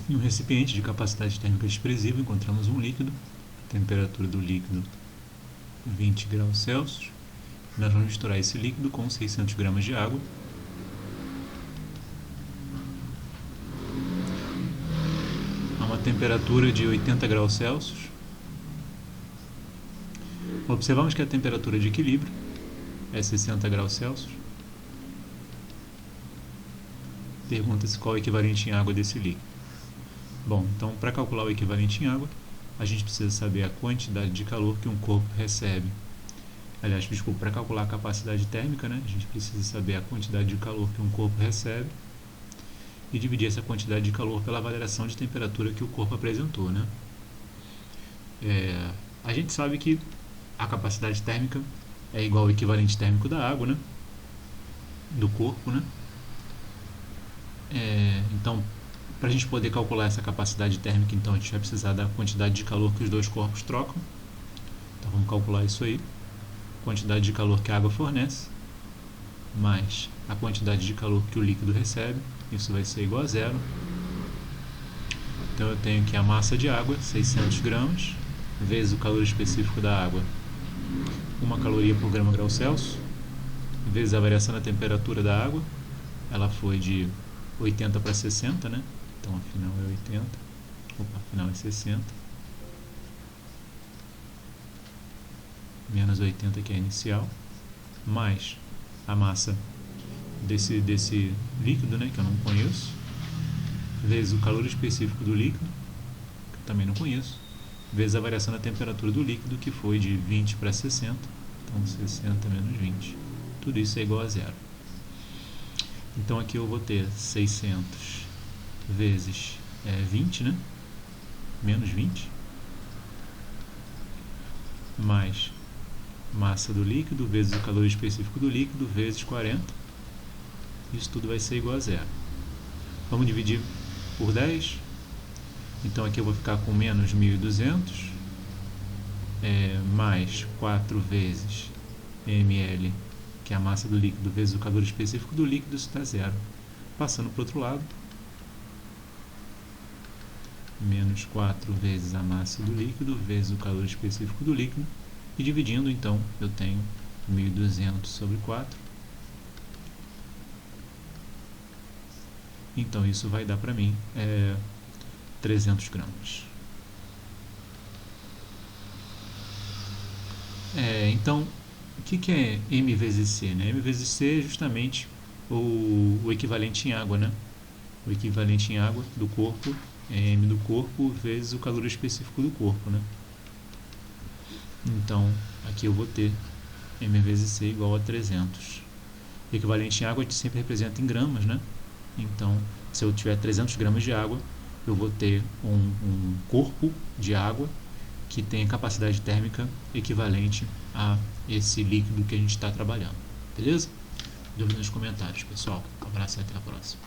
Em um recipiente de capacidade térmica desprezível, encontramos um líquido, temperatura do líquido 20 graus Celsius. Nós vamos misturar esse líquido com 600 gramas de água. A uma temperatura de 80 graus Celsius. Observamos que a temperatura de equilíbrio é 60 graus Celsius. Pergunta-se qual é o equivalente em água desse líquido. Bom, então para calcular o equivalente em água, a gente precisa saber a quantidade de calor que um corpo recebe. Aliás, desculpa, para calcular a capacidade térmica, né, a gente precisa saber a quantidade de calor que um corpo recebe e dividir essa quantidade de calor pela variação de temperatura que o corpo apresentou, né? A gente sabe que a capacidade térmica é igual ao equivalente térmico da água, né? Do corpo, né? Então, para a gente poder calcular essa capacidade térmica, então a gente vai precisar da quantidade de calor que os dois corpos trocam. Então vamos calcular isso aí. Quantidade de calor que a água fornece, mais a quantidade de calor que o líquido recebe. Isso vai ser igual a zero. Então eu tenho que a massa de água, 600 gramas, vezes o calor específico da água, 1 caloria por grama grau Celsius, vezes a variação da temperatura da água. Ela foi de 80 para 60, né? Então afinal é 80, afinal é 60, menos 80 que é a inicial, mais a massa desse líquido, né, que eu não conheço, vezes o calor específico do líquido, que eu também não conheço, vezes a variação da temperatura do líquido, que foi de 20 para 60, então 60 menos 20, tudo isso é igual a zero. Então aqui eu vou ter 600 vezes 20, né? Menos 20, mais massa do líquido vezes o calor específico do líquido vezes 40. Isso tudo vai ser igual a zero. Vamos dividir por 10. Então aqui eu vou ficar com menos 1.200, mais 4 vezes ml, que é a massa do líquido, vezes o calor específico do líquido, isso dá zero. Passando para o outro lado, menos 4 vezes a massa do líquido, vezes o calor específico do líquido, e dividindo, então, eu tenho 1.200 sobre 4. Então isso vai dar para mim 300 gramas. Então, o que é M vezes C? Né? M vezes C é justamente o equivalente em água, né? O equivalente em água do corpo é M do corpo vezes o calor específico do corpo, né? Então, aqui eu vou ter M vezes C igual a 300. O equivalente em água a gente sempre representa em gramas, né? Então, se eu tiver 300 gramas de água, eu vou ter um corpo de água que tem capacidade térmica equivalente a esse líquido que a gente está trabalhando. Beleza? Dúvida nos comentários, pessoal. Um abraço e até a próxima.